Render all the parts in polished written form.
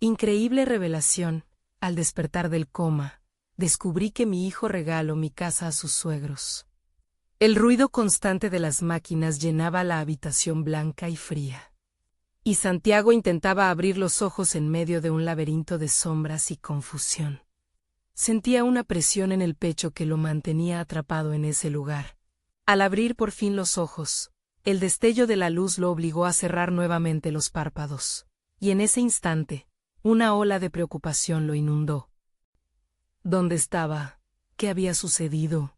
Increíble revelación. Al despertar del coma, descubrí que mi hijo regaló mi casa a sus suegros. El ruido constante de las máquinas llenaba la habitación blanca y fría. Y Santiago intentaba abrir los ojos en medio de un laberinto de sombras y confusión. Sentía una presión en el pecho que lo mantenía atrapado en ese lugar. Al abrir por fin los ojos, el destello de la luz lo obligó a cerrar nuevamente los párpados, y en ese instante, una ola de preocupación lo inundó. ¿Dónde estaba? ¿Qué había sucedido?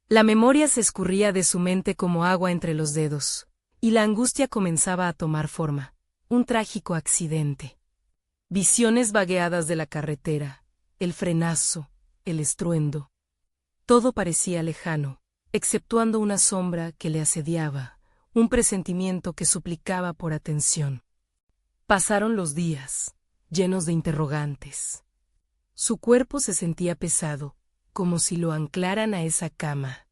La memoria se escurría de su mente como agua entre los dedos, y la angustia comenzaba a tomar forma. Un trágico accidente. Visiones vagueadas de la carretera, el frenazo, el estruendo. Todo parecía lejano, exceptuando una sombra que le asediaba, un presentimiento que suplicaba por atención. Pasaron los días, llenos de interrogantes. Su cuerpo se sentía pesado, como si lo anclaran a esa cama.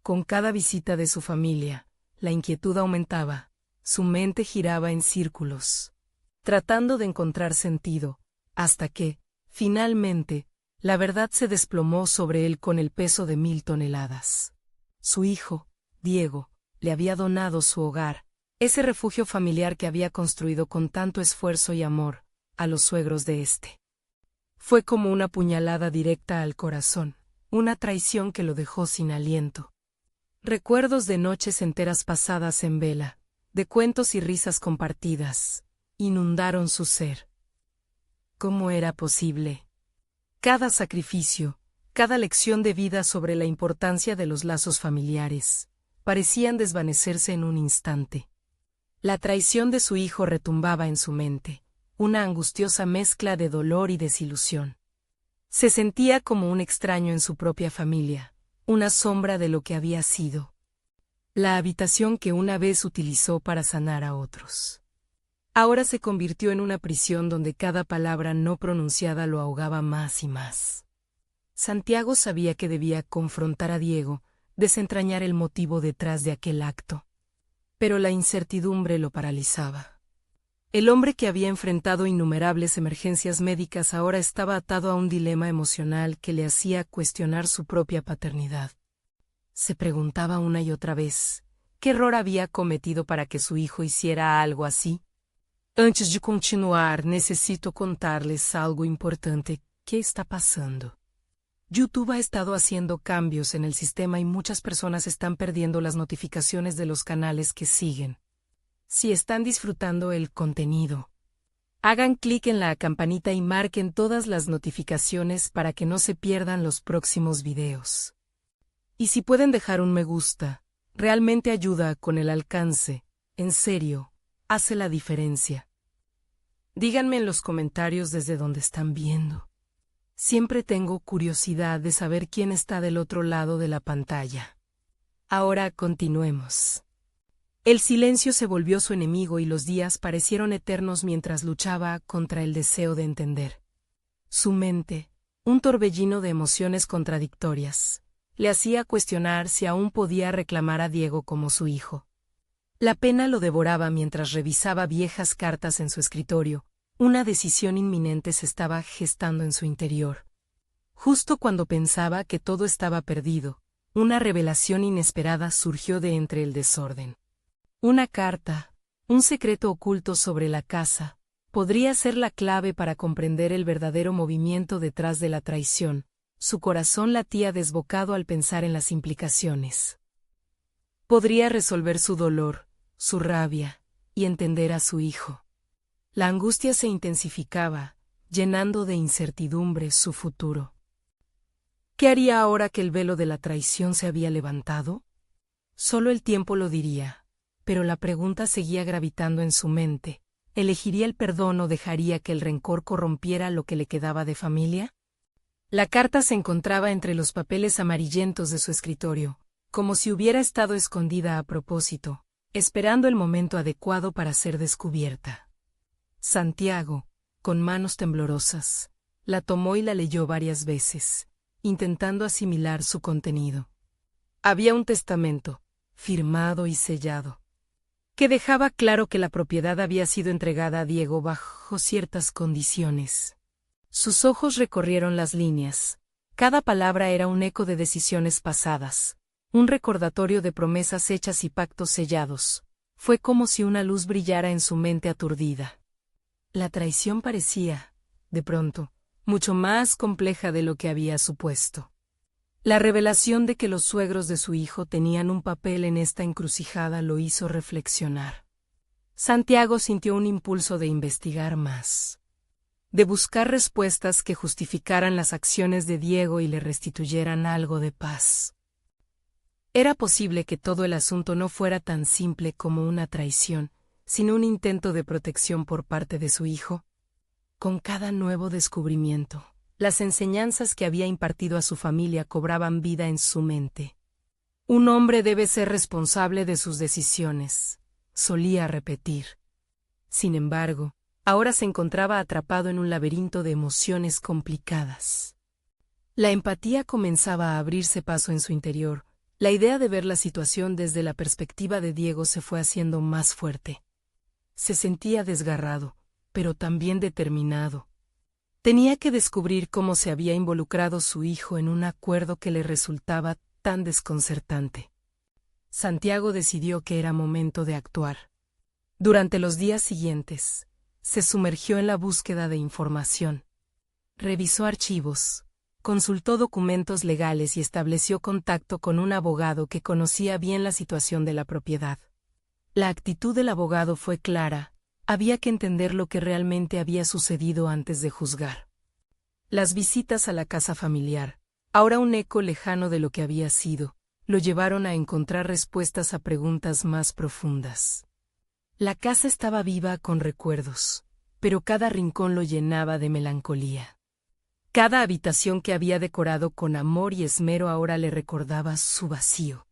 Con cada visita de su familia, la inquietud aumentaba, su mente giraba en círculos, tratando de encontrar sentido, hasta que, finalmente, la verdad se desplomó sobre él con el peso de 1000 toneladas. Su hijo, Diego, le había donado su hogar, ese refugio familiar que había construido con tanto esfuerzo y amor, a los suegros de éste. Fue como una puñalada directa al corazón, una traición que lo dejó sin aliento. Recuerdos de noches enteras pasadas en vela, de cuentos y risas compartidas, inundaron su ser. ¿Cómo era posible? Cada sacrificio, cada lección de vida sobre la importancia de los lazos familiares, parecían desvanecerse en un instante. La traición de su hijo retumbaba en su mente, una angustiosa mezcla de dolor y desilusión. Se sentía como un extraño en su propia familia, una sombra de lo que había sido. La habitación que una vez utilizó para sanar a otros. Ahora se convirtió en una prisión donde cada palabra no pronunciada lo ahogaba más y más. Santiago sabía que debía confrontar a Diego, desentrañar el motivo detrás de aquel acto. Pero la incertidumbre lo paralizaba. El hombre que había enfrentado innumerables emergencias médicas ahora estaba atado a un dilema emocional que le hacía cuestionar su propia paternidad. Se preguntaba una y otra vez, ¿qué error había cometido para que su hijo hiciera algo así? Antes de continuar, necesito contarles algo importante. ¿Qué está pasando? YouTube ha estado haciendo cambios en el sistema y muchas personas están perdiendo las notificaciones de los canales que siguen. Si están disfrutando el contenido, hagan clic en la campanita y marquen todas las notificaciones para que no se pierdan los próximos videos. Y si pueden dejar un me gusta, realmente ayuda con el alcance, en serio, hace la diferencia. Díganme en los comentarios desde donde están viendo. Siempre tengo curiosidad de saber quién está del otro lado de la pantalla. Ahora continuemos. El silencio se volvió su enemigo y los días parecieron eternos mientras luchaba contra el deseo de entender. Su mente, un torbellino de emociones contradictorias, le hacía cuestionar si aún podía reclamar a Diego como su hijo. La pena lo devoraba mientras revisaba viejas cartas en su escritorio. Una decisión inminente se estaba gestando en su interior. Justo cuando pensaba que todo estaba perdido, una revelación inesperada surgió de entre el desorden. Una carta, un secreto oculto sobre la casa, podría ser la clave para comprender el verdadero movimiento detrás de la traición. Su corazón latía desbocado al pensar en las implicaciones. Podría resolver su dolor, su rabia, y entender a su hijo. La angustia se intensificaba, llenando de incertidumbre su futuro. ¿Qué haría ahora que el velo de la traición se había levantado? Solo el tiempo lo diría, pero la pregunta seguía gravitando en su mente. ¿Elegiría el perdón o dejaría que el rencor corrompiera lo que le quedaba de familia? La carta se encontraba entre los papeles amarillentos de su escritorio, como si hubiera estado escondida a propósito, esperando el momento adecuado para ser descubierta. Santiago, con manos temblorosas, la tomó y la leyó varias veces, intentando asimilar su contenido. Había un testamento, firmado y sellado. que dejaba claro que la propiedad había sido entregada a Diego bajo ciertas condiciones. Sus ojos recorrieron las líneas. Cada palabra era un eco de decisiones pasadas, un recordatorio de promesas hechas y pactos sellados. Fue como si una luz brillara en su mente aturdida. La traición parecía, de pronto, mucho más compleja de lo que había supuesto. La revelación de que los suegros de su hijo tenían un papel en esta encrucijada lo hizo reflexionar. Santiago sintió un impulso de investigar más, de buscar respuestas que justificaran las acciones de Diego y le restituyeran algo de paz. Era posible que todo el asunto no fuera tan simple como una traición, sino un intento de protección por parte de su hijo. Con cada nuevo descubrimiento, las enseñanzas que había impartido a su familia cobraban vida en su mente. Un hombre debe ser responsable de sus decisiones, solía repetir. Sin embargo, ahora se encontraba atrapado en un laberinto de emociones complicadas. La empatía comenzaba a abrirse paso en su interior. La idea de ver la situación desde la perspectiva de Diego se fue haciendo más fuerte. Se sentía desgarrado, pero también determinado. Tenía que descubrir cómo se había involucrado su hijo en un acuerdo que le resultaba tan desconcertante. Santiago decidió que era momento de actuar. Durante los días siguientes, se sumergió en la búsqueda de información. Revisó archivos, consultó documentos legales y estableció contacto con un abogado que conocía bien la situación de la propiedad. La actitud del abogado fue clara. Había que entender lo que realmente había sucedido antes de juzgar. Las visitas a la casa familiar, ahora un eco lejano de lo que había sido, lo llevaron a encontrar respuestas a preguntas más profundas. La casa estaba viva con recuerdos, pero cada rincón lo llenaba de melancolía. Cada habitación que había decorado con amor y esmero ahora le recordaba su vacío.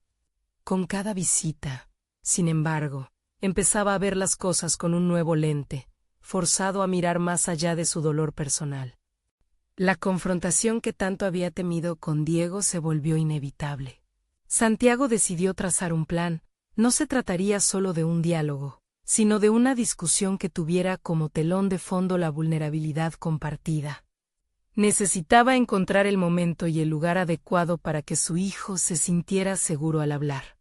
Con cada visita, sin embargo, empezaba a ver las cosas con un nuevo lente, forzado a mirar más allá de su dolor personal. La confrontación que tanto había temido con Diego se volvió inevitable. Santiago decidió trazar un plan. No se trataría solo de un diálogo, sino de una discusión que tuviera como telón de fondo la vulnerabilidad compartida. Necesitaba encontrar el momento y el lugar adecuado para que su hijo se sintiera seguro al hablar,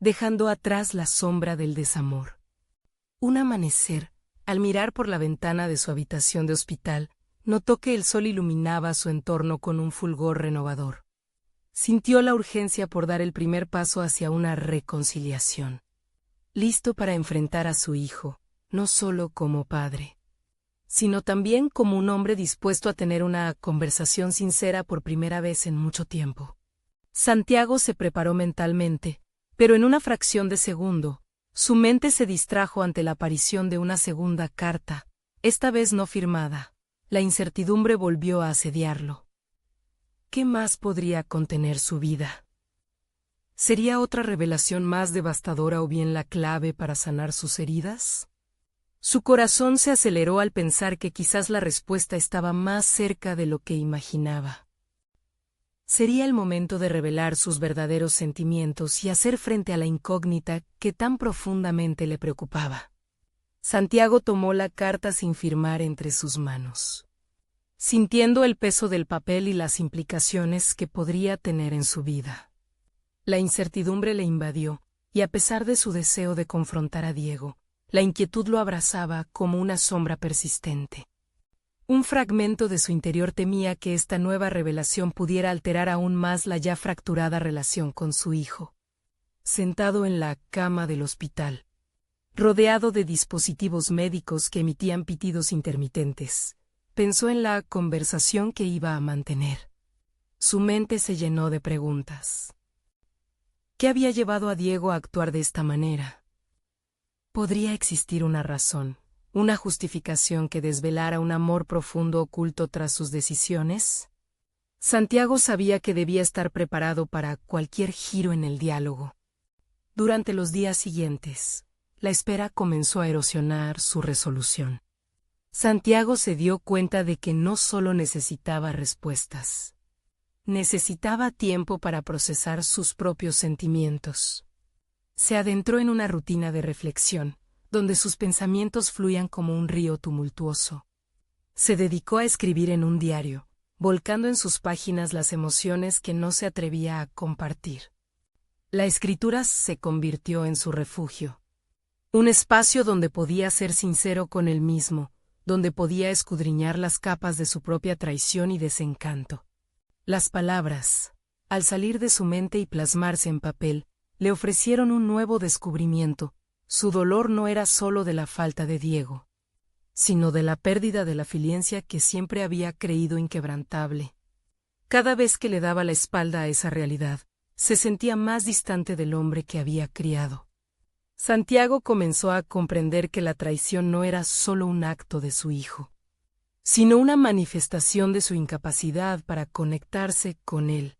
dejando atrás la sombra del desamor. Un amanecer, al mirar por la ventana de su habitación de hospital, notó que el sol iluminaba su entorno con un fulgor renovador. Sintió la urgencia por dar el primer paso hacia una reconciliación. Listo para enfrentar a su hijo, no solo como padre, sino también como un hombre dispuesto a tener una conversación sincera por primera vez en mucho tiempo. Santiago se preparó mentalmente, pero en una fracción de segundo, su mente se distrajo ante la aparición de una segunda carta, esta vez no firmada. La incertidumbre volvió a asediarlo. ¿Qué más podría contener su vida? ¿Sería otra revelación más devastadora o bien la clave para sanar sus heridas? Su corazón se aceleró al pensar que quizás la respuesta estaba más cerca de lo que imaginaba. Sería el momento de revelar sus verdaderos sentimientos y hacer frente a la incógnita que tan profundamente le preocupaba. Santiago tomó la carta sin firmar entre sus manos, sintiendo el peso del papel y las implicaciones que podría tener en su vida. La incertidumbre le invadió, y a pesar de su deseo de confrontar a Diego, la inquietud lo abrazaba como una sombra persistente. Un fragmento de su interior temía que esta nueva revelación pudiera alterar aún más la ya fracturada relación con su hijo. Sentado en la cama del hospital, rodeado de dispositivos médicos que emitían pitidos intermitentes, pensó en la conversación que iba a mantener. Su mente se llenó de preguntas. ¿Qué había llevado a Diego a actuar de esta manera? ¿Podría existir una razón, una justificación que desvelara un amor profundo oculto tras sus decisiones? Santiago sabía que debía estar preparado para cualquier giro en el diálogo. Durante los días siguientes, la espera comenzó a erosionar su resolución. Santiago se dio cuenta de que no solo necesitaba respuestas. Necesitaba tiempo para procesar sus propios sentimientos. Se adentró en una rutina de reflexión, donde sus pensamientos fluían como un río tumultuoso. Se dedicó a escribir en un diario, volcando en sus páginas las emociones que no se atrevía a compartir. La escritura se convirtió en su refugio. Un espacio donde podía ser sincero con él mismo, donde podía escudriñar las capas de su propia traición y desencanto. Las palabras, al salir de su mente y plasmarse en papel, le ofrecieron un nuevo descubrimiento. Su dolor no era solo de la falta de Diego, sino de la pérdida de la filiancia que siempre había creído inquebrantable. Cada vez que le daba la espalda a esa realidad, se sentía más distante del hombre que había criado. Santiago comenzó a comprender que la traición no era solo un acto de su hijo, sino una manifestación de su incapacidad para conectarse con él.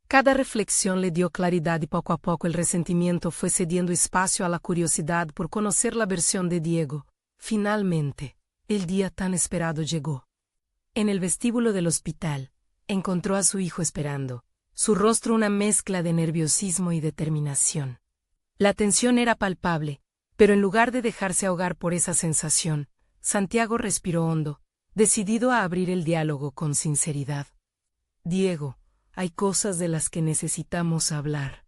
Cada reflexión le dio claridad y poco a poco el resentimiento fue cediendo espacio a la curiosidad por conocer la versión de Diego. Finalmente, el día tan esperado llegó. En el vestíbulo del hospital, encontró a su hijo esperando, su rostro una mezcla de nerviosismo y determinación. La tensión era palpable, pero en lugar de dejarse ahogar por esa sensación, Santiago respiró hondo, decidido a abrir el diálogo con sinceridad. Diego, hay cosas de las que necesitamos hablar.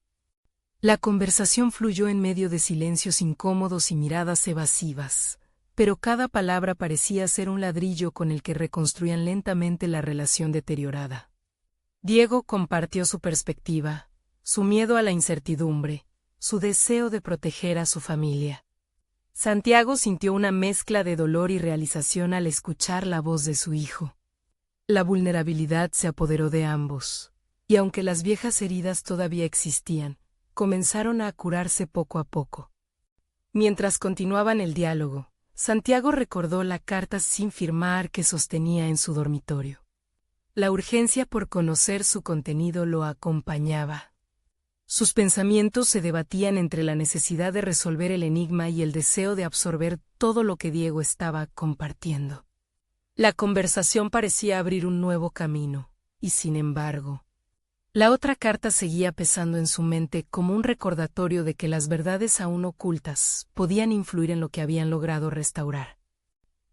La conversación fluyó en medio de silencios incómodos y miradas evasivas, pero cada palabra parecía ser un ladrillo con el que reconstruían lentamente la relación deteriorada. Diego compartió su perspectiva, su miedo a la incertidumbre, su deseo de proteger a su familia. Santiago sintió una mezcla de dolor y realización al escuchar la voz de su hijo. La vulnerabilidad se apoderó de ambos, y aunque las viejas heridas todavía existían, comenzaron a curarse poco a poco. Mientras continuaban el diálogo, Santiago recordó la carta sin firmar que sostenía en su dormitorio. La urgencia por conocer su contenido lo acompañaba. Sus pensamientos se debatían entre la necesidad de resolver el enigma y el deseo de absorber todo lo que Diego estaba compartiendo. La conversación parecía abrir un nuevo camino, y sin embargo, la otra carta seguía pesando en su mente como un recordatorio de que las verdades aún ocultas podían influir en lo que habían logrado restaurar.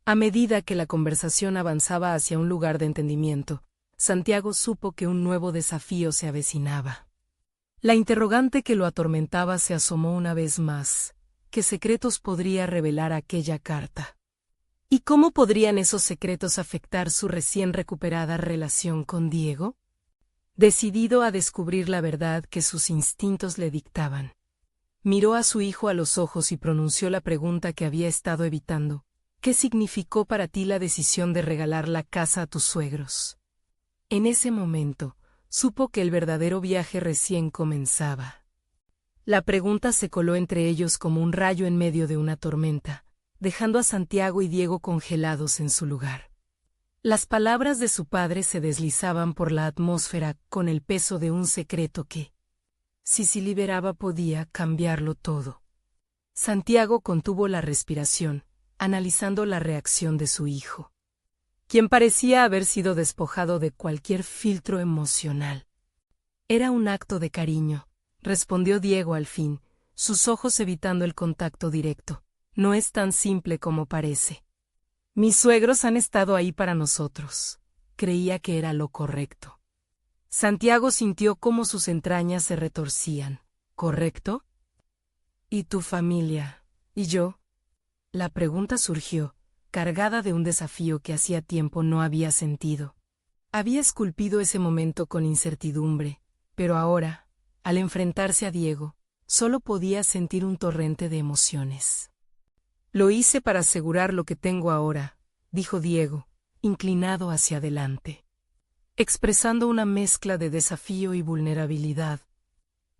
A medida que la conversación avanzaba hacia un lugar de entendimiento, Santiago supo que un nuevo desafío se avecinaba. La interrogante que lo atormentaba se asomó una vez más. ¿Qué secretos podría revelar aquella carta? ¿Y cómo podrían esos secretos afectar su recién recuperada relación con Diego? Decidido a descubrir la verdad que sus instintos le dictaban, miró a su hijo a los ojos y pronunció la pregunta que había estado evitando. ¿Qué significó para ti la decisión de regalar la casa a tus suegros? En ese momento, supo que el verdadero viaje recién comenzaba. La pregunta se coló entre ellos como un rayo en medio de una tormenta, dejando a Santiago y Diego congelados en su lugar. Las palabras de su padre se deslizaban por la atmósfera con el peso de un secreto que, si se liberaba, podía cambiarlo todo. Santiago contuvo la respiración, analizando la reacción de su hijo, quien parecía haber sido despojado de cualquier filtro emocional. Era un acto de cariño, respondió Diego al fin, sus ojos evitando el contacto directo. No es tan simple como parece. Mis suegros han estado ahí para nosotros. Creía que era lo correcto. Santiago sintió cómo sus entrañas se retorcían. ¿Correcto? ¿Y tu familia? ¿Y yo? La pregunta surgió, cargada de un desafío que hacía tiempo no había sentido. Había esculpido ese momento con incertidumbre, pero ahora, al enfrentarse a Diego, solo podía sentir un torrente de emociones. Lo hice para asegurar lo que tengo ahora, dijo Diego, inclinado hacia adelante, expresando una mezcla de desafío y vulnerabilidad.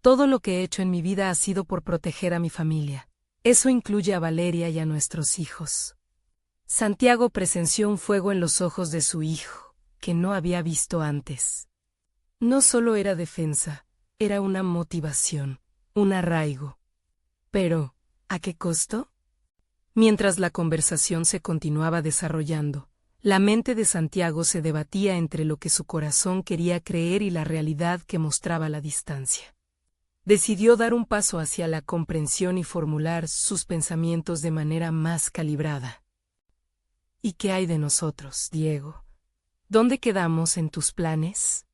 Todo lo que he hecho en mi vida ha sido por proteger a mi familia. Eso incluye a Valeria y a nuestros hijos. Santiago presenció un fuego en los ojos de su hijo, que no había visto antes. No solo era defensa, era una motivación, un arraigo. Pero, ¿a qué costo? Mientras la conversación se continuaba desarrollando, la mente de Santiago se debatía entre lo que su corazón quería creer y la realidad que mostraba la distancia. Decidió dar un paso hacia la comprensión y formular sus pensamientos de manera más calibrada. ¿Y qué hay de nosotros, Diego? ¿Dónde quedamos en tus planes?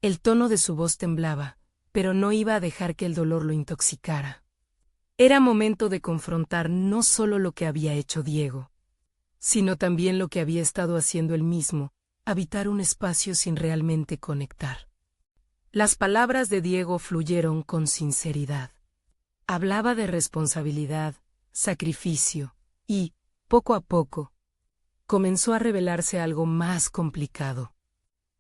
El tono de su voz temblaba, pero no iba a dejar que el dolor lo intoxicara. Era momento de confrontar no solo lo que había hecho Diego, sino también lo que había estado haciendo él mismo, habitar un espacio sin realmente conectar. Las palabras de Diego fluyeron con sinceridad. Hablaba de responsabilidad, sacrificio, y, poco a poco, comenzó a revelarse algo más complicado.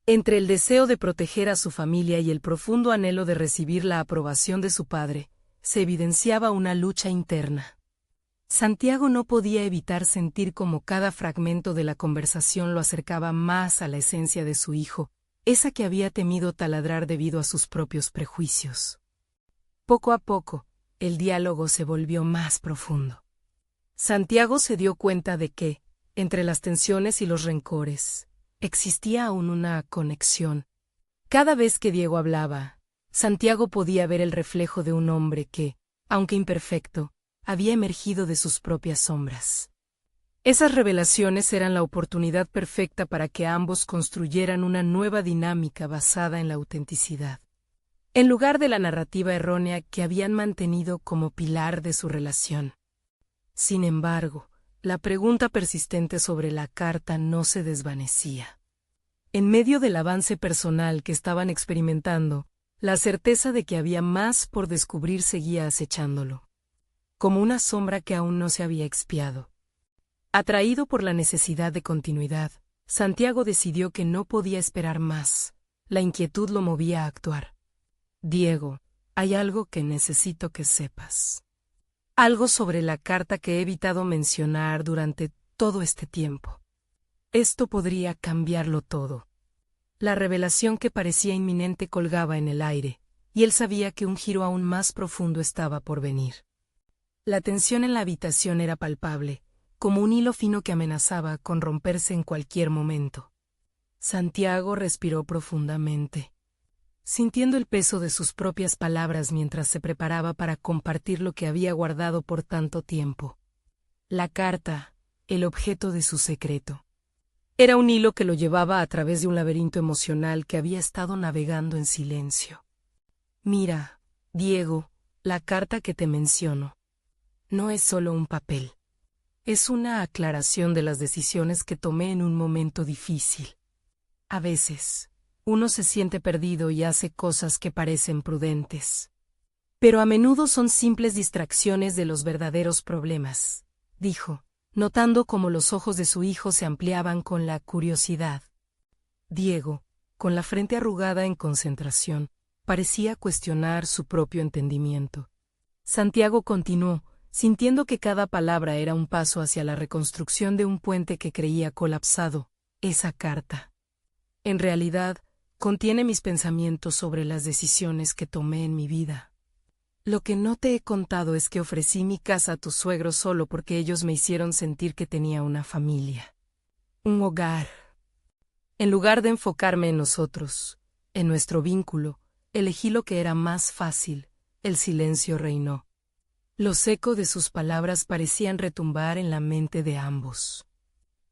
Entre el deseo de proteger a su familia y el profundo anhelo de recibir la aprobación de su padre, se evidenciaba una lucha interna. Santiago no podía evitar sentir como cada fragmento de la conversación lo acercaba más a la esencia de su hijo, esa que había temido taladrar debido a sus propios prejuicios. Poco a poco, el diálogo se volvió más profundo. Santiago se dio cuenta de que, entre las tensiones y los rencores, existía aún una conexión. Cada vez que Diego hablaba, Santiago podía ver el reflejo de un hombre que, aunque imperfecto, había emergido de sus propias sombras. Esas revelaciones eran la oportunidad perfecta para que ambos construyeran una nueva dinámica basada en la autenticidad, en lugar de la narrativa errónea que habían mantenido como pilar de su relación. Sin embargo, la pregunta persistente sobre la carta no se desvanecía. En medio del avance personal que estaban experimentando, la certeza de que había más por descubrir seguía acechándolo, como una sombra que aún no se había expiado. Atraído por la necesidad de continuidad, Santiago decidió que no podía esperar más. La inquietud lo movía a actuar. Diego, hay algo que necesito que sepas. Algo sobre la carta que he evitado mencionar durante todo este tiempo. Esto podría cambiarlo todo. La revelación que parecía inminente colgaba en el aire, y él sabía que un giro aún más profundo estaba por venir. La tensión en la habitación era palpable, como un hilo fino que amenazaba con romperse en cualquier momento. Santiago respiró profundamente, sintiendo el peso de sus propias palabras mientras se preparaba para compartir lo que había guardado por tanto tiempo. La carta, el objeto de su secreto. Era un hilo que lo llevaba a través de un laberinto emocional que había estado navegando en silencio. Mira, Diego, la carta que te menciono no es solo un papel. Es una aclaración de las decisiones que tomé en un momento difícil. A veces, uno se siente perdido y hace cosas que parecen prudentes. Pero a menudo son simples distracciones de los verdaderos problemas, dijo, notando cómo los ojos de su hijo se ampliaban con la curiosidad. Diego, con la frente arrugada en concentración, parecía cuestionar su propio entendimiento. Santiago continuó, sintiendo que cada palabra era un paso hacia la reconstrucción de un puente que creía colapsado. Esa carta, en realidad, contiene mis pensamientos sobre las decisiones que tomé en mi vida. Lo que no te he contado es que ofrecí mi casa a tus suegros solo porque ellos me hicieron sentir que tenía una familia, un hogar. En lugar de enfocarme en nosotros, en nuestro vínculo, elegí lo que era más fácil. El silencio reinó. Los ecos de sus palabras parecían retumbar en la mente de ambos.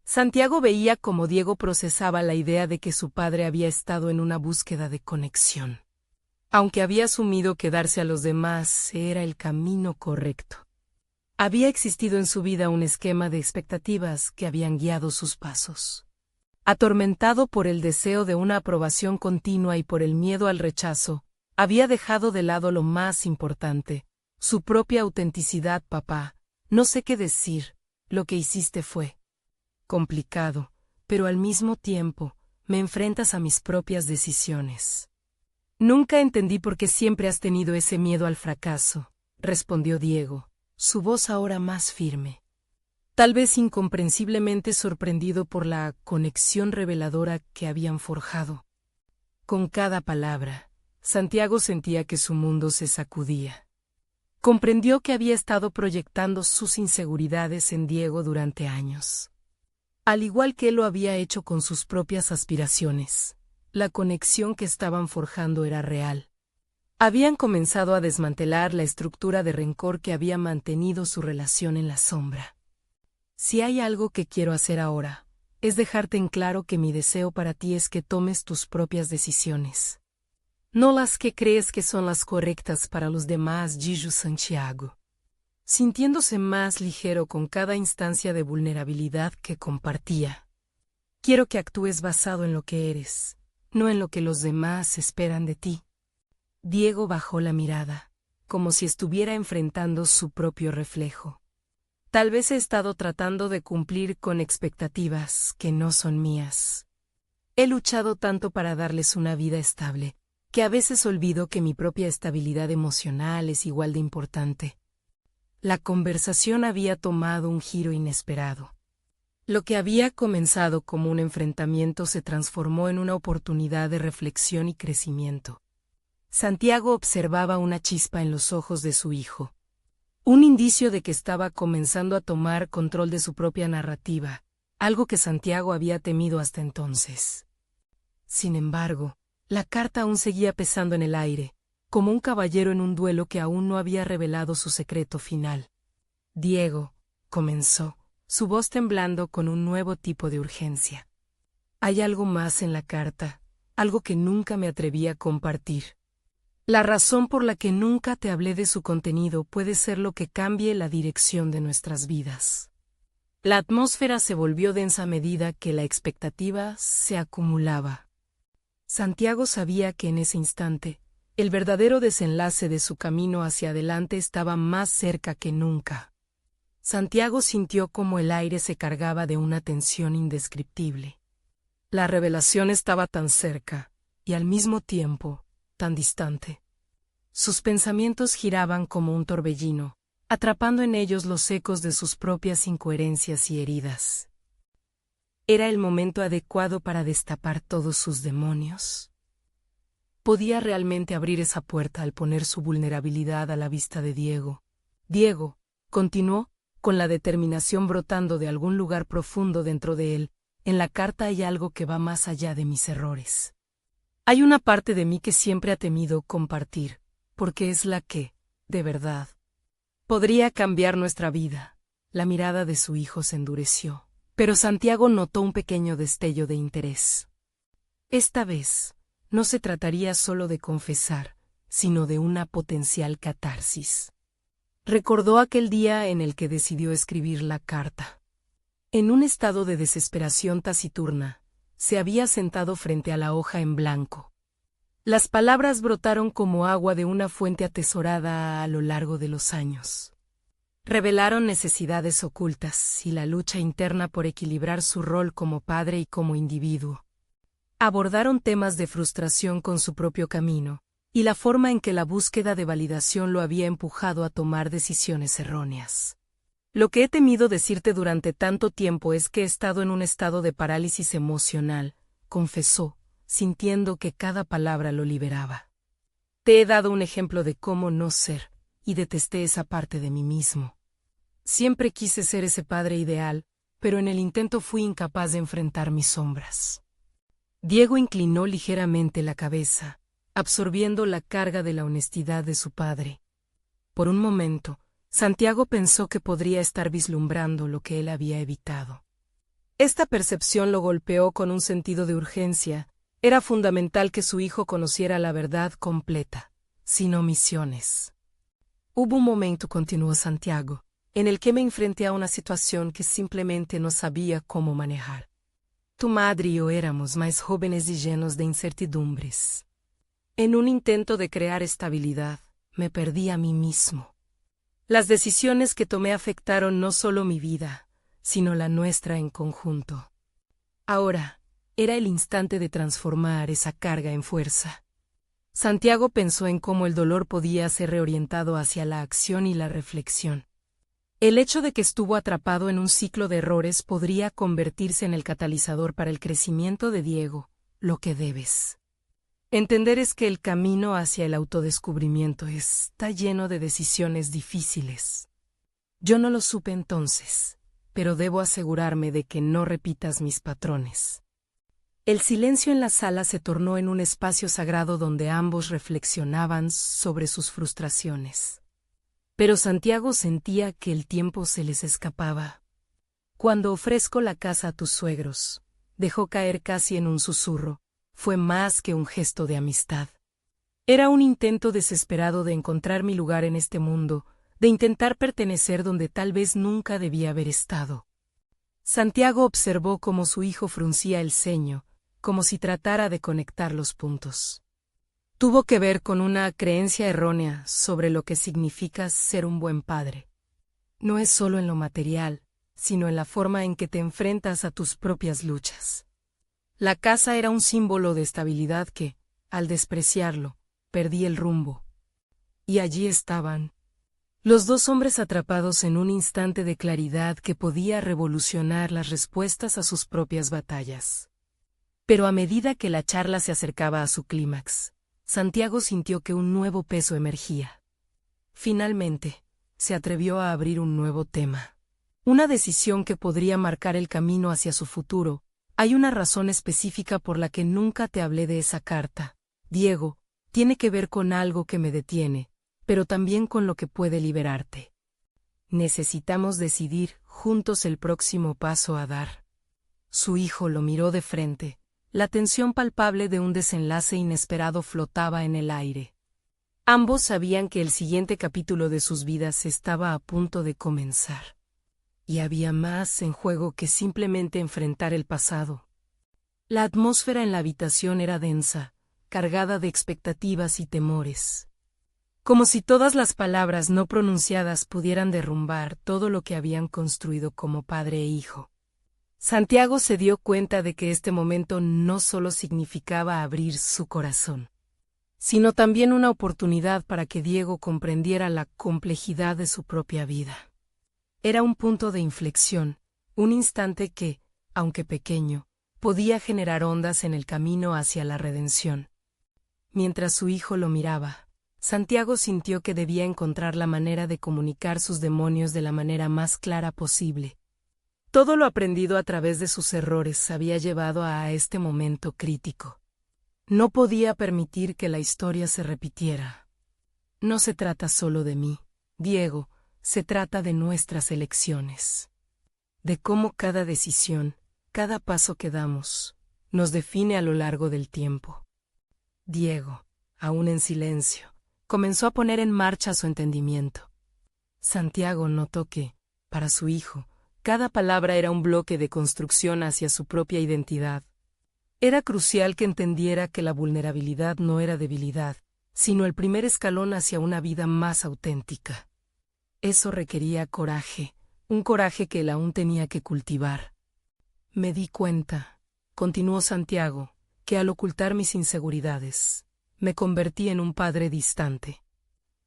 Santiago veía cómo Diego procesaba la idea de que su padre había estado en una búsqueda de conexión. Aunque había asumido que darse a los demás era el camino correcto. Había existido en su vida un esquema de expectativas que habían guiado sus pasos. Atormentado por el deseo de una aprobación continua y por el miedo al rechazo, había dejado de lado lo más importante, su propia autenticidad. Papá, no sé qué decir, lo que hiciste fue complicado, pero al mismo tiempo, me enfrentas a mis propias decisiones. Nunca entendí por qué siempre has tenido ese miedo al fracaso, respondió Diego, su voz ahora más firme. Tal vez incomprensiblemente sorprendido por la conexión reveladora que habían forjado. Con cada palabra, Santiago sentía que su mundo se sacudía. Comprendió que había estado proyectando sus inseguridades en Diego durante años. Al igual que él lo había hecho con sus propias aspiraciones, la conexión que estaban forjando era real. Habían comenzado a desmantelar la estructura de rencor que había mantenido su relación en la sombra. Si hay algo que quiero hacer ahora, es dejarte en claro que mi deseo para ti es que tomes tus propias decisiones. No las que crees que son las correctas para los demás, dijo Santiago, sintiéndose más ligero con cada instancia de vulnerabilidad que compartía. Quiero que actúes basado en lo que eres, no en lo que los demás esperan de ti. Diego bajó la mirada, como si estuviera enfrentando su propio reflejo. Tal vez he estado tratando de cumplir con expectativas que no son mías. He luchado tanto para darles una vida estable, que a veces olvido que mi propia estabilidad emocional es igual de importante. La conversación había tomado un giro inesperado. Lo que había comenzado como un enfrentamiento se transformó en una oportunidad de reflexión y crecimiento. Santiago observaba una chispa en los ojos de su hijo. Un indicio de que estaba comenzando a tomar control de su propia narrativa, algo que Santiago había temido hasta entonces. Sin embargo, la carta aún seguía pesando en el aire, como un caballero en un duelo que aún no había revelado su secreto final. Diego, comenzó, su voz temblando con un nuevo tipo de urgencia. Hay algo más en la carta, algo que nunca me atreví a compartir. La razón por la que nunca te hablé de su contenido puede ser lo que cambie la dirección de nuestras vidas. La atmósfera se volvió densa a medida que la expectativa se acumulaba. Santiago sabía que en ese instante, el verdadero desenlace de su camino hacia adelante estaba más cerca que nunca. Santiago sintió como el aire se cargaba de una tensión indescriptible. La revelación estaba tan cerca, y al mismo tiempo, tan distante. Sus pensamientos giraban como un torbellino, atrapando en ellos los ecos de sus propias incoherencias y heridas. ¿Era el momento adecuado para destapar todos sus demonios? ¿Podía realmente abrir esa puerta al poner su vulnerabilidad a la vista de Diego? Diego, continuó, con la determinación brotando de algún lugar profundo dentro de él, en la carta hay algo que va más allá de mis errores. Hay una parte de mí que siempre ha temido compartir, porque es la que, de verdad, podría cambiar nuestra vida. La mirada de su hijo se endureció, pero Santiago notó un pequeño destello de interés. Esta vez, no se trataría solo de confesar, sino de una potencial catarsis. Recordó aquel día en el que decidió escribir la carta. En un estado de desesperación taciturna, se había sentado frente a la hoja en blanco. Las palabras brotaron como agua de una fuente atesorada a lo largo de los años. Revelaron necesidades ocultas y la lucha interna por equilibrar su rol como padre y como individuo. Abordaron temas de frustración con su propio camino, y la forma en que la búsqueda de validación lo había empujado a tomar decisiones erróneas. Lo que he temido decirte durante tanto tiempo es que he estado en un estado de parálisis emocional, confesó, sintiendo que cada palabra lo liberaba. Te he dado un ejemplo de cómo no ser, y detesté esa parte de mí mismo. Siempre quise ser ese padre ideal, pero en el intento fui incapaz de enfrentar mis sombras. Diego inclinó ligeramente la cabeza, absorbiendo la carga de la honestidad de su padre. Por un momento, Santiago pensó que podría estar vislumbrando lo que él había evitado. Esta percepción lo golpeó con un sentido de urgencia. Era fundamental que su hijo conociera la verdad completa, sin omisiones. Hubo un momento, continuó Santiago, en el que me enfrenté a una situación que simplemente no sabía cómo manejar. Tu madre y yo éramos más jóvenes y llenos de incertidumbres. En un intento de crear estabilidad, me perdí a mí mismo. Las decisiones que tomé afectaron no solo mi vida, sino la nuestra en conjunto. Ahora, era el instante de transformar esa carga en fuerza. Santiago pensó en cómo el dolor podía ser reorientado hacia la acción y la reflexión. El hecho de que estuvo atrapado en un ciclo de errores podría convertirse en el catalizador para el crecimiento de Diego, lo que debes entender es que el camino hacia el autodescubrimiento está lleno de decisiones difíciles. Yo no lo supe entonces, pero debo asegurarme de que no repitas mis patrones. El silencio en la sala se tornó en un espacio sagrado donde ambos reflexionaban sobre sus frustraciones. Pero Santiago sentía que el tiempo se les escapaba. Cuando ofrezco la casa a tus suegros, dejó caer casi en un susurro, fue más que un gesto de amistad. Era un intento desesperado de encontrar mi lugar en este mundo, de intentar pertenecer donde tal vez nunca debía haber estado. Santiago observó cómo su hijo fruncía el ceño, como si tratara de conectar los puntos. Tuvo que ver con una creencia errónea sobre lo que significa ser un buen padre. No es solo en lo material, sino en la forma en que te enfrentas a tus propias luchas. La casa era un símbolo de estabilidad que, al despreciarlo, perdí el rumbo. Y allí estaban, los dos hombres atrapados en un instante de claridad que podía revolucionar las respuestas a sus propias batallas. Pero a medida que la charla se acercaba a su clímax, Santiago sintió que un nuevo peso emergía. Finalmente, se atrevió a abrir un nuevo tema. Una decisión que podría marcar el camino hacia su futuro. Hay una razón específica por la que nunca te hablé de esa carta, Diego, tiene que ver con algo que me detiene, pero también con lo que puede liberarte. Necesitamos decidir juntos el próximo paso a dar. Su hijo lo miró de frente. La tensión palpable de un desenlace inesperado flotaba en el aire. Ambos sabían que el siguiente capítulo de sus vidas estaba a punto de comenzar. Y había más en juego que simplemente enfrentar el pasado. La atmósfera en la habitación era densa, cargada de expectativas y temores. Como si todas las palabras no pronunciadas pudieran derrumbar todo lo que habían construido como padre e hijo. Santiago se dio cuenta de que este momento no solo significaba abrir su corazón, sino también una oportunidad para que Diego comprendiera la complejidad de su propia vida. Era un punto de inflexión, un instante que, aunque pequeño, podía generar ondas en el camino hacia la redención. Mientras su hijo lo miraba, Santiago sintió que debía encontrar la manera de comunicar sus demonios de la manera más clara posible. Todo lo aprendido a través de sus errores había llevado a este momento crítico. No podía permitir que la historia se repitiera. No se trata solo de mí, Diego, se trata de nuestras elecciones. De cómo cada decisión, cada paso que damos, nos define a lo largo del tiempo. Diego, aún en silencio, comenzó a poner en marcha su entendimiento. Santiago notó que, para su hijo, cada palabra era un bloque de construcción hacia su propia identidad. Era crucial que entendiera que la vulnerabilidad no era debilidad, sino el primer escalón hacia una vida más auténtica. Eso requería coraje, un coraje que él aún tenía que cultivar. Me di cuenta, continuó Santiago, que al ocultar mis inseguridades, me convertí en un padre distante.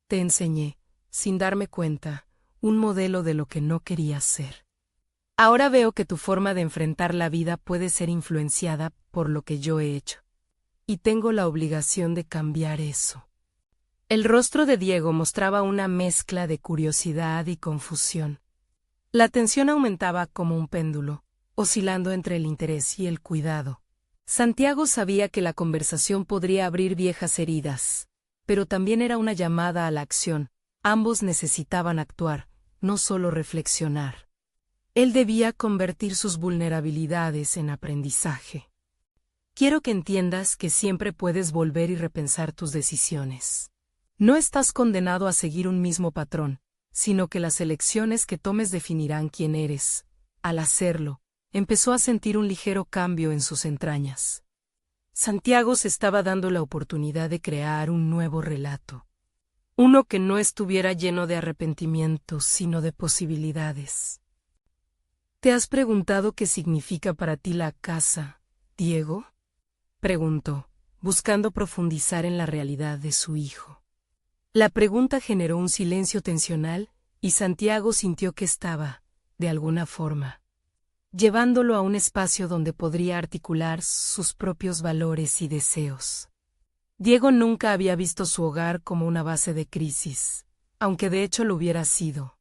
Te enseñé, sin darme cuenta, un modelo de lo que no querías ser. Ahora veo que tu forma de enfrentar la vida puede ser influenciada por lo que yo he hecho. Y tengo la obligación de cambiar eso. El rostro de Diego mostraba una mezcla de curiosidad y confusión. La tensión aumentaba como un péndulo, oscilando entre el interés y el cuidado. Santiago sabía que la conversación podría abrir viejas heridas, pero también era una llamada a la acción. Ambos necesitaban actuar, no solo reflexionar. Él debía convertir sus vulnerabilidades en aprendizaje. Quiero que entiendas que siempre puedes volver y repensar tus decisiones. No estás condenado a seguir un mismo patrón, sino que las elecciones que tomes definirán quién eres. Al hacerlo, empezó a sentir un ligero cambio en sus entrañas. Santiago se estaba dando la oportunidad de crear un nuevo relato. Uno que no estuviera lleno de arrepentimientos, sino de posibilidades. ¿Te has preguntado qué significa para ti la casa, Diego? Preguntó, buscando profundizar en la realidad de su hijo. La pregunta generó un silencio tensional, y Santiago sintió que estaba, de alguna forma, llevándolo a un espacio donde podría articular sus propios valores y deseos. Diego nunca había visto su hogar como una base de crisis, aunque de hecho lo hubiera sido.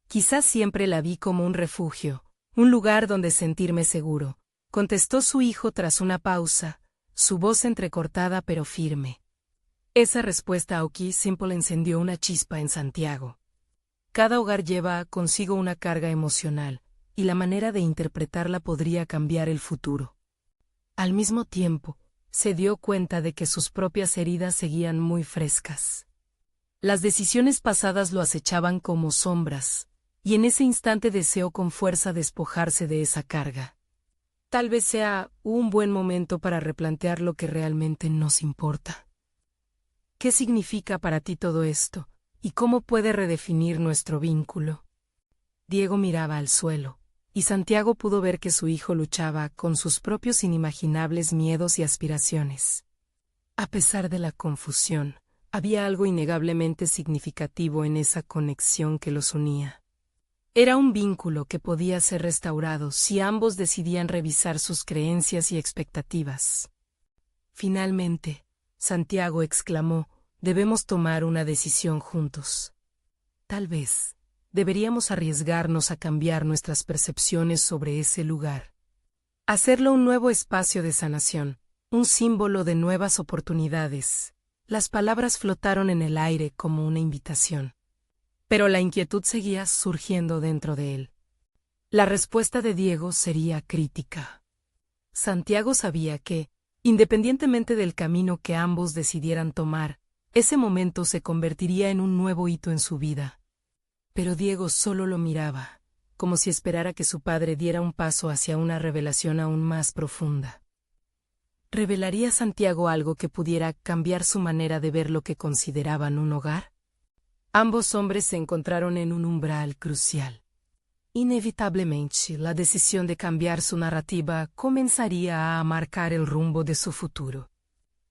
Quizás siempre la vi como un refugio, un lugar donde sentirme seguro, contestó su hijo tras una pausa, su voz entrecortada pero firme. Esa respuesta a Oki Simple encendió una chispa en Santiago. Cada hogar lleva consigo una carga emocional, y la manera de interpretarla podría cambiar el futuro. Al mismo tiempo, se dio cuenta de que sus propias heridas seguían muy frescas. Las decisiones pasadas lo acechaban como sombras, y en ese instante deseó con fuerza despojarse de esa carga. Tal vez sea un buen momento para replantear lo que realmente nos importa. ¿Qué significa para ti todo esto, y cómo puede redefinir nuestro vínculo? Diego miraba al suelo, y Santiago pudo ver que su hijo luchaba con sus propios inimaginables miedos y aspiraciones. A pesar de la confusión, había algo innegablemente significativo en esa conexión que los unía. Era un vínculo que podía ser restaurado si ambos decidían revisar sus creencias y expectativas. Finalmente, Santiago exclamó: «Debemos tomar una decisión juntos. Tal vez deberíamos arriesgarnos a cambiar nuestras percepciones sobre ese lugar. Hacerlo un nuevo espacio de sanación, un símbolo de nuevas oportunidades». Las palabras flotaron en el aire como una invitación. Pero la inquietud seguía surgiendo dentro de él. La respuesta de Diego sería crítica. Santiago sabía que, independientemente del camino que ambos decidieran tomar, ese momento se convertiría en un nuevo hito en su vida. Pero Diego solo lo miraba, como si esperara que su padre diera un paso hacia una revelación aún más profunda. ¿Revelaría Santiago algo que pudiera cambiar su manera de ver lo que consideraban un hogar? Ambos hombres se encontraron en un umbral crucial. Inevitablemente, la decisión de cambiar su narrativa comenzaría a marcar el rumbo de su futuro.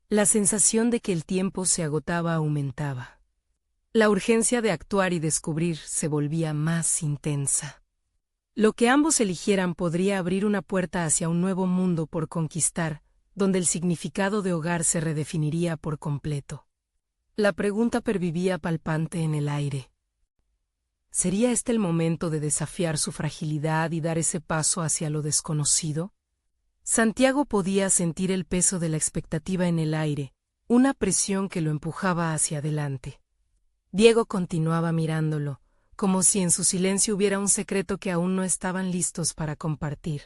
La sensación de que el tiempo se agotaba aumentaba. La urgencia de actuar y descubrir se volvía más intensa. Lo que ambos eligieran podría abrir una puerta hacia un nuevo mundo por conquistar, donde el significado de hogar se redefiniría por completo. La pregunta pervivía palpante en el aire. ¿Sería este el momento de desafiar su fragilidad y dar ese paso hacia lo desconocido? Santiago podía sentir el peso de la expectativa en el aire, una presión que lo empujaba hacia adelante. Diego continuaba mirándolo, como si en su silencio hubiera un secreto que aún no estaban listos para compartir.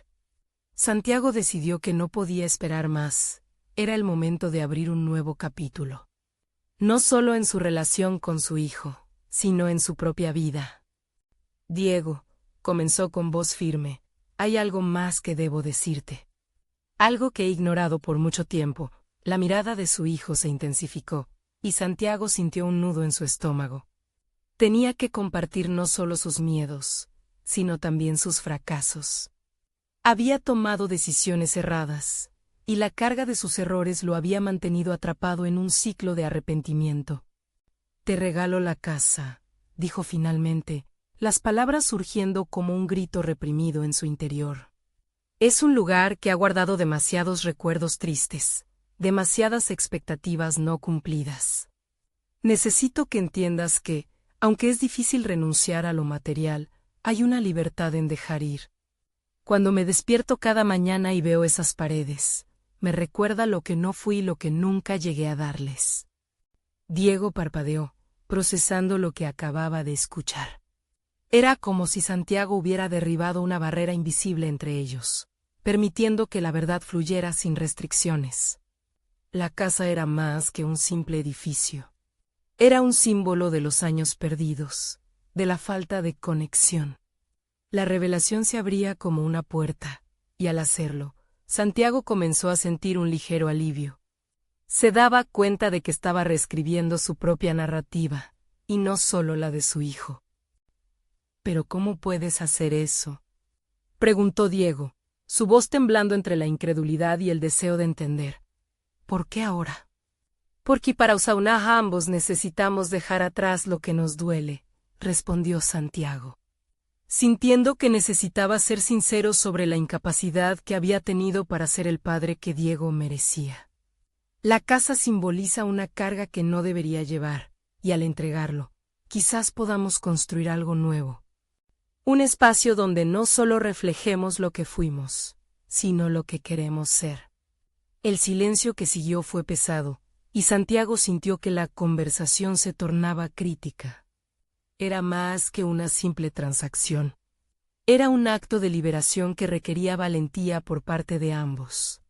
Santiago decidió que no podía esperar más. Era el momento de abrir un nuevo capítulo. No solo en su relación con su hijo, sino en su propia vida. «Diego», comenzó con voz firme, «hay algo más que debo decirte. Algo que he ignorado por mucho tiempo». La mirada de su hijo se intensificó, y Santiago sintió un nudo en su estómago. Tenía que compartir no solo sus miedos, sino también sus fracasos. Había tomado decisiones erradas, y la carga de sus errores lo había mantenido atrapado en un ciclo de arrepentimiento. «Te regalo la casa», dijo finalmente, las palabras surgiendo como un grito reprimido en su interior. «Es un lugar que ha guardado demasiados recuerdos tristes, demasiadas expectativas no cumplidas. Necesito que entiendas que, aunque es difícil renunciar a lo material, hay una libertad en dejar ir. Cuando me despierto cada mañana y veo esas paredes, me recuerda lo que no fui y lo que nunca llegué a darles». Diego parpadeó, procesando lo que acababa de escuchar. Era como si Santiago hubiera derribado una barrera invisible entre ellos, permitiendo que la verdad fluyera sin restricciones. La casa era más que un simple edificio. Era un símbolo de los años perdidos, de la falta de conexión. La revelación se abría como una puerta, y al hacerlo, Santiago comenzó a sentir un ligero alivio. Se daba cuenta de que estaba reescribiendo su propia narrativa, y no solo la de su hijo. «¿Pero cómo puedes hacer eso?», preguntó Diego, su voz temblando entre la incredulidad y el deseo de entender. «¿Por qué ahora?». «Porque para Usaunaj ambos necesitamos dejar atrás lo que nos duele», respondió Santiago, sintiendo que necesitaba ser sincero sobre la incapacidad que había tenido para ser el padre que Diego merecía. La casa simboliza una carga que no debería llevar, y al entregarlo, quizás podamos construir algo nuevo. Un espacio donde no solo reflejemos lo que fuimos, sino lo que queremos ser. El silencio que siguió fue pesado, y Santiago sintió que la conversación se tornaba crítica. Era más que una simple transacción. Era un acto de liberación que requería valentía por parte de ambos.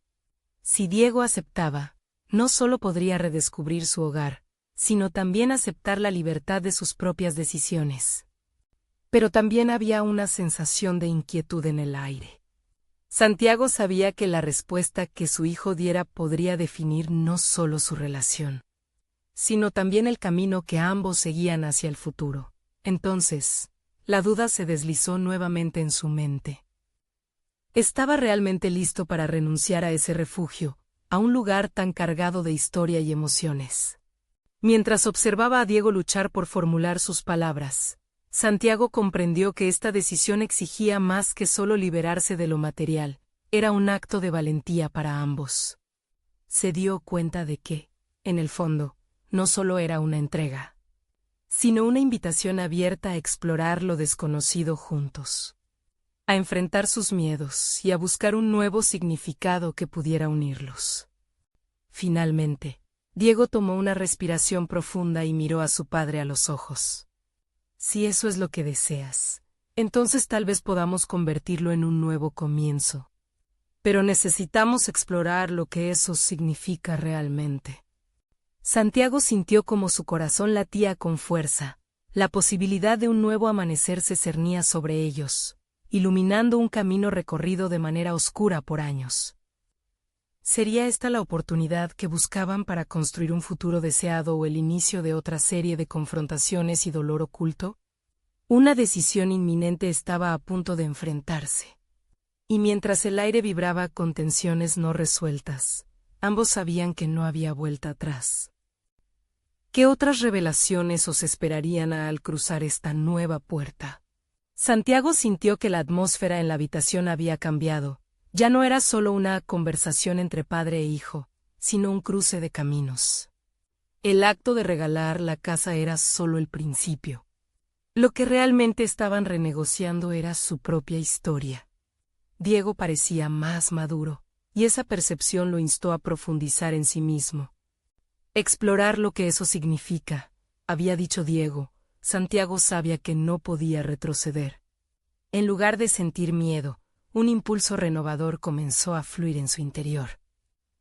Si Diego aceptaba, no solo podría redescubrir su hogar, sino también aceptar la libertad de sus propias decisiones. Pero también había una sensación de inquietud en el aire. Santiago sabía que la respuesta que su hijo diera podría definir no solo su relación, sino también el camino que ambos seguían hacia el futuro. Entonces, la duda se deslizó nuevamente en su mente. ¿Estaba realmente listo para renunciar a ese refugio, a un lugar tan cargado de historia y emociones? Mientras observaba a Diego luchar por formular sus palabras, Santiago comprendió que esta decisión exigía más que solo liberarse de lo material, era un acto de valentía para ambos. Se dio cuenta de que, en el fondo, no solo era una entrega, sino una invitación abierta a explorar lo desconocido juntos, a enfrentar sus miedos y a buscar un nuevo significado que pudiera unirlos. Finalmente, Diego tomó una respiración profunda y miró a su padre a los ojos. Si eso es lo que deseas, entonces tal vez podamos convertirlo en un nuevo comienzo. Pero necesitamos explorar lo que eso significa realmente. Santiago sintió como su corazón latía con fuerza. La posibilidad de un nuevo amanecer se cernía sobre ellos, iluminando un camino recorrido de manera oscura por años. ¿Sería esta la oportunidad que buscaban para construir un futuro deseado o el inicio de otra serie de confrontaciones y dolor oculto? Una decisión inminente estaba a punto de enfrentarse. Y mientras el aire vibraba con tensiones no resueltas, ambos sabían que no había vuelta atrás. ¿Qué otras revelaciones os esperarían al cruzar esta nueva puerta? Santiago sintió que la atmósfera en la habitación había cambiado. Ya no era solo una conversación entre padre e hijo, sino un cruce de caminos. El acto de regalar la casa era solo el principio. Lo que realmente estaban renegociando era su propia historia. Diego parecía más maduro, y esa percepción lo instó a profundizar en sí mismo. Explorar lo que eso significa, había dicho Diego. Santiago sabía que no podía retroceder. En lugar de sentir miedo, un impulso renovador comenzó a fluir en su interior.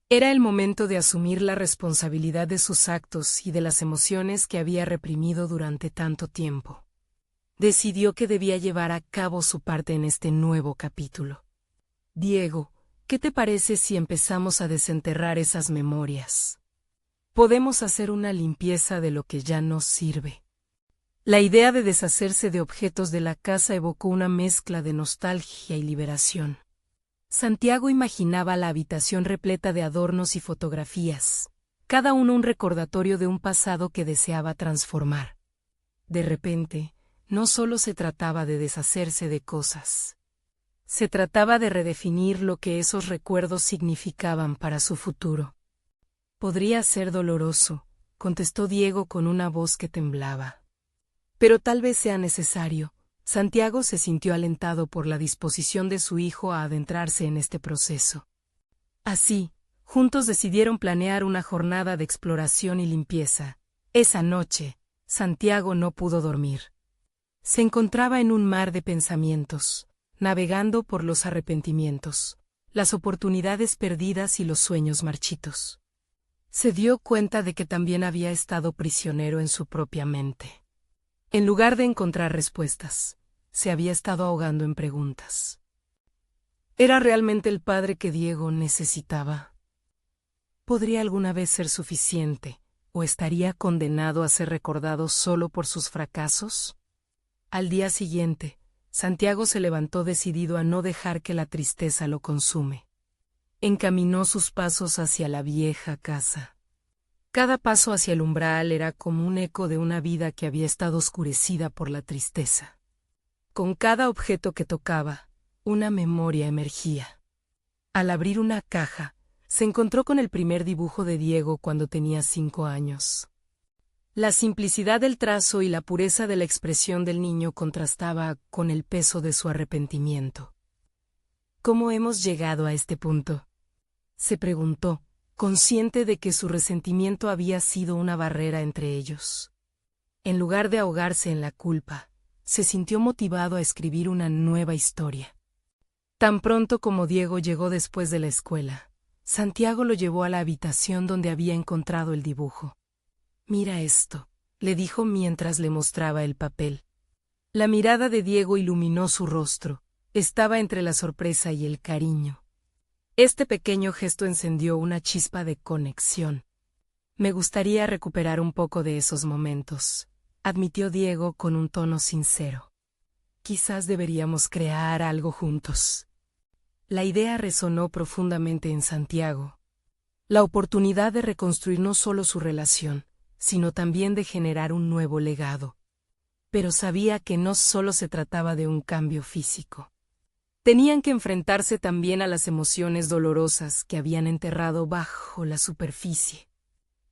Era el momento de asumir la responsabilidad de sus actos y de las emociones que había reprimido durante tanto tiempo. Decidió que debía llevar a cabo su parte en este nuevo capítulo. Diego, ¿qué te parece si empezamos a desenterrar esas memorias? Podemos hacer una limpieza de lo que ya no sirve. La idea de deshacerse de objetos de la casa evocó una mezcla de nostalgia y liberación. Santiago imaginaba la habitación repleta de adornos y fotografías, cada uno un recordatorio de un pasado que deseaba transformar. De repente, no solo se trataba de deshacerse de cosas. Se trataba de redefinir lo que esos recuerdos significaban para su futuro. Podría ser doloroso, contestó Diego con una voz que temblaba. Pero tal vez sea necesario. Santiago se sintió alentado por la disposición de su hijo a adentrarse en este proceso. Así, juntos decidieron planear una jornada de exploración y limpieza. Esa noche, Santiago no pudo dormir. Se encontraba en un mar de pensamientos, navegando por los arrepentimientos, las oportunidades perdidas y los sueños marchitos. Se dio cuenta de que también había estado prisionero en su propia mente. En lugar de encontrar respuestas, se había estado ahogando en preguntas. ¿Era realmente el padre que Diego necesitaba? ¿Podría alguna vez ser suficiente, o estaría condenado a ser recordado solo por sus fracasos? Al día siguiente, Santiago se levantó decidido a no dejar que la tristeza lo consume. Encaminó sus pasos hacia la vieja casa. Cada paso hacia el umbral era como un eco de una vida que había estado oscurecida por la tristeza. Con cada objeto que tocaba, una memoria emergía. Al abrir una caja, se encontró con el primer dibujo de Diego cuando tenía 5 años. La simplicidad del trazo y la pureza de la expresión del niño contrastaba con el peso de su arrepentimiento. ¿Cómo hemos llegado a este punto?, se preguntó, consciente de que su resentimiento había sido una barrera entre ellos. En lugar de ahogarse en la culpa, se sintió motivado a escribir una nueva historia. Tan pronto como Diego llegó después de la escuela, Santiago lo llevó a la habitación donde había encontrado el dibujo. «Mira esto», le dijo mientras le mostraba el papel. La mirada de Diego iluminó su rostro. Estaba entre la sorpresa y el cariño. Este pequeño gesto encendió una chispa de conexión. «Me gustaría recuperar un poco de esos momentos», admitió Diego con un tono sincero. «Quizás deberíamos crear algo juntos». La idea resonó profundamente en Santiago. La oportunidad de reconstruir no solo su relación, sino también de generar un nuevo legado. Pero sabía que no solo se trataba de un cambio físico. Tenían que enfrentarse también a las emociones dolorosas que habían enterrado bajo la superficie.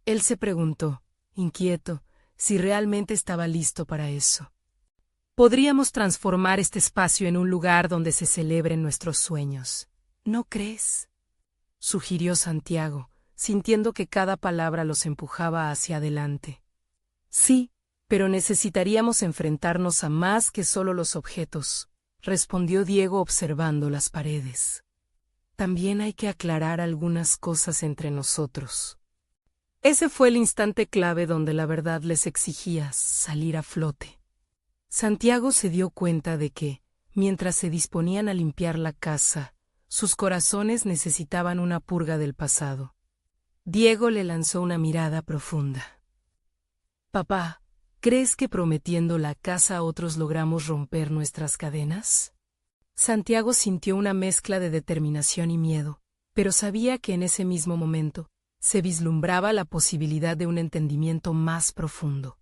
Él se preguntó, inquieto, si realmente estaba listo para eso. «Podríamos transformar este espacio en un lugar donde se celebren nuestros sueños, ¿no crees?», sugirió Santiago, sintiendo que cada palabra los empujaba hacia adelante. «Sí, pero necesitaríamos enfrentarnos a más que solo los objetos», respondió Diego observando las paredes. «También hay que aclarar algunas cosas entre nosotros». Ese fue el instante clave donde la verdad les exigía salir a flote. Santiago se dio cuenta de que, mientras se disponían a limpiar la casa, sus corazones necesitaban una purga del pasado. Diego le lanzó una mirada profunda. «Papá, ¿crees que prometiendo la casa a otros logramos romper nuestras cadenas?». Santiago sintió una mezcla de determinación y miedo, pero sabía que en ese mismo momento se vislumbraba la posibilidad de un entendimiento más profundo.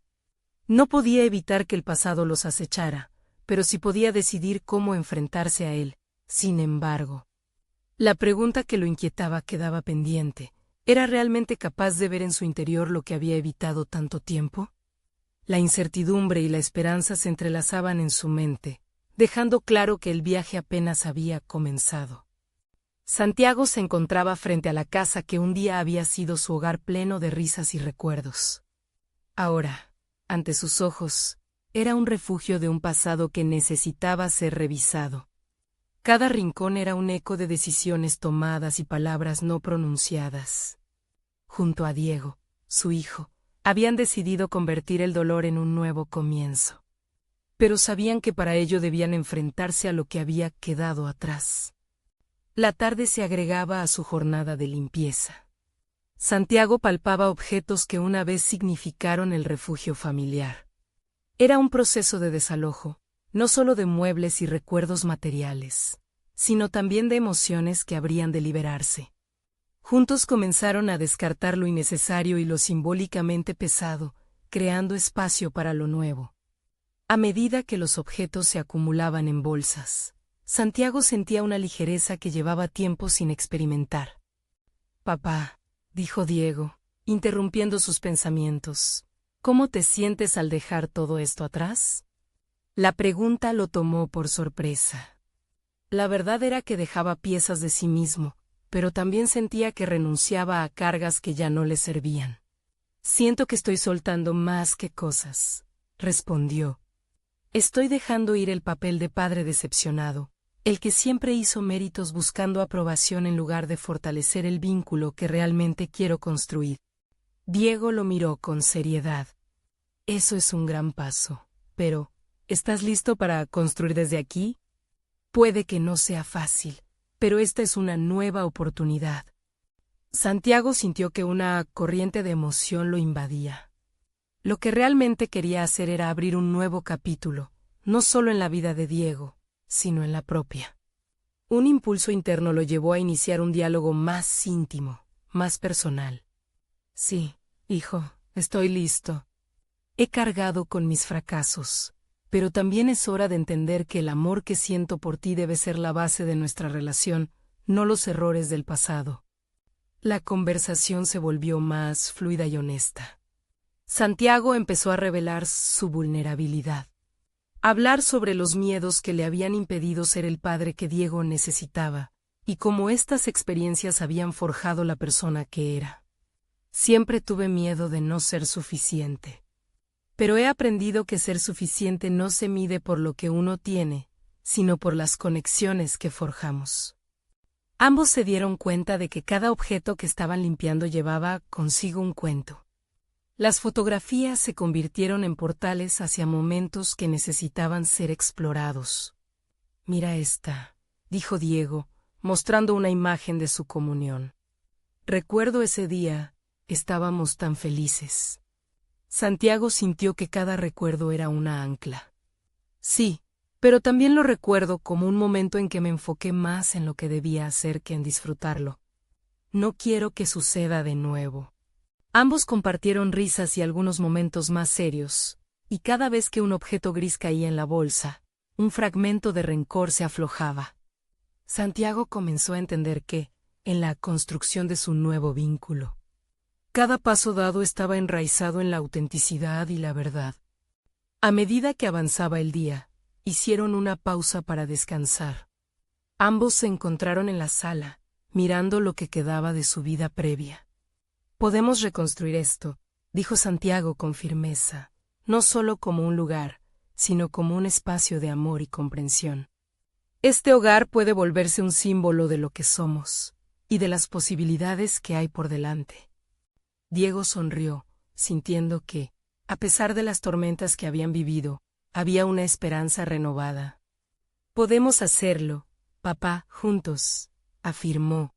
No podía evitar que el pasado los acechara, pero sí podía decidir cómo enfrentarse a él. Sin embargo, la pregunta que lo inquietaba quedaba pendiente. ¿Era realmente capaz de ver en su interior lo que había evitado tanto tiempo? La incertidumbre y la esperanza se entrelazaban en su mente, dejando claro que el viaje apenas había comenzado. Santiago se encontraba frente a la casa que un día había sido su hogar pleno de risas y recuerdos. Ahora, ante sus ojos, era un refugio de un pasado que necesitaba ser revisado. Cada rincón era un eco de decisiones tomadas y palabras no pronunciadas. Junto a Diego, su hijo, habían decidido convertir el dolor en un nuevo comienzo. Pero sabían que para ello debían enfrentarse a lo que había quedado atrás. La tarde se agregaba a su jornada de limpieza. Santiago palpaba objetos que una vez significaron el refugio familiar. Era un proceso de desalojo, no solo de muebles y recuerdos materiales, sino también de emociones que habrían de liberarse. Juntos comenzaron a descartar lo innecesario y lo simbólicamente pesado, creando espacio para lo nuevo. A medida que los objetos se acumulaban en bolsas, Santiago sentía una ligereza que llevaba tiempo sin experimentar. «Papá», dijo Diego, interrumpiendo sus pensamientos, «¿cómo te sientes al dejar todo esto atrás?». La pregunta lo tomó por sorpresa. La verdad era que dejaba piezas de sí mismo, pero también sentía que renunciaba a cargas que ya no le servían. «Siento que estoy soltando más que cosas», respondió. «Estoy dejando ir el papel de padre decepcionado, el que siempre hizo méritos buscando aprobación en lugar de fortalecer el vínculo que realmente quiero construir». Diego lo miró con seriedad. «Eso es un gran paso, pero ¿estás listo para construir desde aquí? Puede que no sea fácil, pero esta es una nueva oportunidad». Santiago sintió que una corriente de emoción lo invadía. Lo que realmente quería hacer era abrir un nuevo capítulo, no solo en la vida de Diego, sino en la propia. Un impulso interno lo llevó a iniciar un diálogo más íntimo, más personal. «Sí, hijo, estoy listo. He cargado con mis fracasos, pero también es hora de entender que el amor que siento por ti debe ser la base de nuestra relación, no los errores del pasado». La conversación se volvió más fluida y honesta. Santiago empezó a revelar su vulnerabilidad. Hablar sobre los miedos que le habían impedido ser el padre que Diego necesitaba, y cómo estas experiencias habían forjado la persona que era. Siempre tuve miedo de no ser suficiente. Pero he aprendido que ser suficiente no se mide por lo que uno tiene, sino por las conexiones que forjamos. Ambos se dieron cuenta de que cada objeto que estaban limpiando llevaba consigo un cuento. Las fotografías se convirtieron en portales hacia momentos que necesitaban ser explorados. «Mira esta», dijo Diego, mostrando una imagen de su comunión. «Recuerdo ese día, estábamos tan felices». Santiago sintió que cada recuerdo era una ancla. «Sí, pero también lo recuerdo como un momento en que me enfoqué más en lo que debía hacer que en disfrutarlo. No quiero que suceda de nuevo». Ambos compartieron risas y algunos momentos más serios, y cada vez que un objeto gris caía en la bolsa, un fragmento de rencor se aflojaba. Santiago comenzó a entender que, en la construcción de su nuevo vínculo, cada paso dado estaba enraizado en la autenticidad y la verdad. A medida que avanzaba el día, hicieron una pausa para descansar. Ambos se encontraron en la sala, mirando lo que quedaba de su vida previa. «Podemos reconstruir esto», dijo Santiago con firmeza, «no solo como un lugar, sino como un espacio de amor y comprensión. Este hogar puede volverse un símbolo de lo que somos y de las posibilidades que hay por delante». Diego sonrió, sintiendo que, a pesar de las tormentas que habían vivido, había una esperanza renovada. «Podemos hacerlo, papá, juntos», afirmó.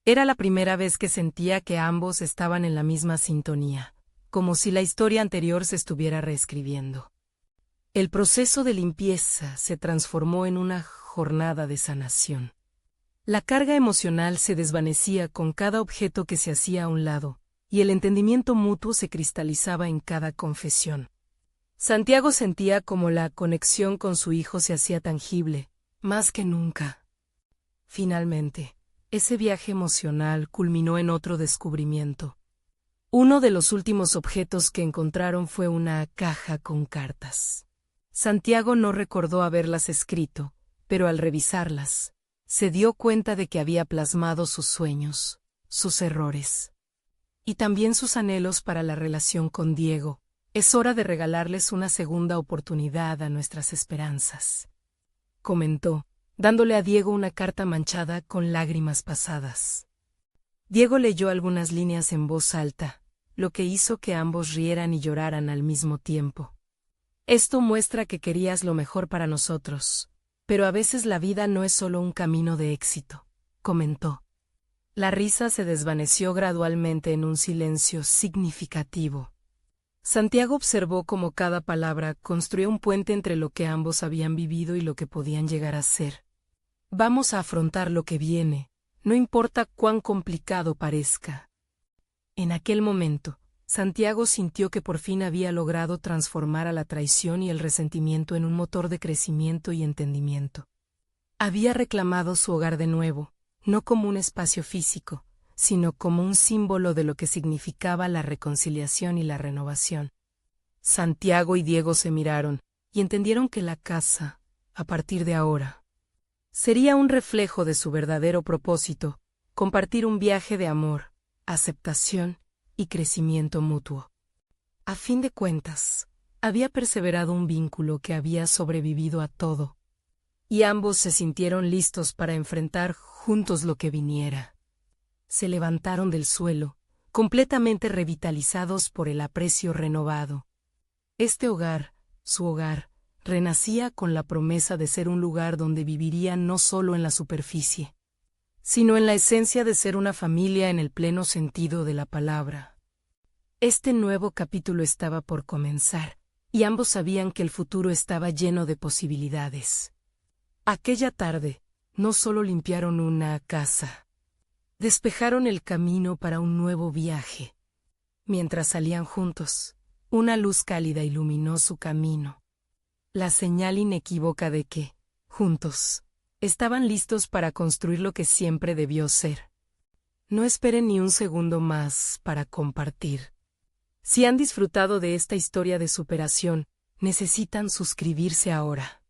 Era la primera vez que sentía que ambos estaban en la misma sintonía, como si la historia anterior se estuviera reescribiendo. El proceso de limpieza se transformó en una jornada de sanación. La carga emocional se desvanecía con cada objeto que se hacía a un lado, y el entendimiento mutuo se cristalizaba en cada confesión. Santiago sentía como la conexión con su hijo se hacía tangible, más que nunca. Finalmente, ese viaje emocional culminó en otro descubrimiento. Uno de los últimos objetos que encontraron fue una caja con cartas. Santiago no recordó haberlas escrito, pero al revisarlas, se dio cuenta de que había plasmado sus sueños, sus errores, y también sus anhelos para la relación con Diego. «Es hora de regalarles una segunda oportunidad a nuestras esperanzas», comentó, dándole a Diego una carta manchada con lágrimas pasadas. Diego leyó algunas líneas en voz alta, lo que hizo que ambos rieran y lloraran al mismo tiempo. «Esto muestra que querías lo mejor para nosotros, pero a veces la vida no es solo un camino de éxito», comentó. La risa se desvaneció gradualmente en un silencio significativo. Santiago observó cómo cada palabra construía un puente entre lo que ambos habían vivido y lo que podían llegar a ser. «Vamos a afrontar lo que viene, no importa cuán complicado parezca». En aquel momento, Santiago sintió que por fin había logrado transformar a la traición y el resentimiento en un motor de crecimiento y entendimiento. Había reclamado su hogar de nuevo, no como un espacio físico, sino como un símbolo de lo que significaba la reconciliación y la renovación. Santiago y Diego se miraron, y entendieron que la casa, a partir de ahora, sería un reflejo de su verdadero propósito: compartir un viaje de amor, aceptación y crecimiento mutuo. A fin de cuentas, había perseverado un vínculo que había sobrevivido a todo, y ambos se sintieron listos para enfrentar juntos lo que viniera. Se levantaron del suelo, completamente revitalizados por el aprecio renovado. Este hogar, su hogar, renacía con la promesa de ser un lugar donde vivirían no solo en la superficie, sino en la esencia de ser una familia en el pleno sentido de la palabra. Este nuevo capítulo estaba por comenzar, y ambos sabían que el futuro estaba lleno de posibilidades. Aquella tarde, no solo limpiaron una casa, despejaron el camino para un nuevo viaje. Mientras salían juntos, una luz cálida iluminó su camino. La señal inequívoca de que, juntos, estaban listos para construir lo que siempre debió ser. No esperen ni un segundo más para compartir. Si han disfrutado de esta historia de superación, necesitan suscribirse ahora.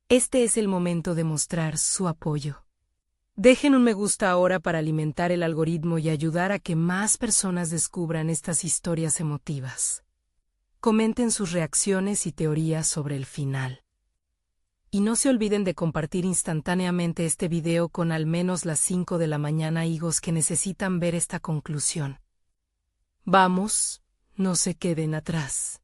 Este es el momento de mostrar su apoyo. Dejen un me gusta ahora para alimentar el algoritmo y ayudar a que más personas descubran estas historias emotivas. Comenten sus reacciones y teorías sobre el final. Y no se olviden de compartir instantáneamente este video con al menos las 5 de la mañana higos que necesitan ver esta conclusión. Vamos, no se queden atrás.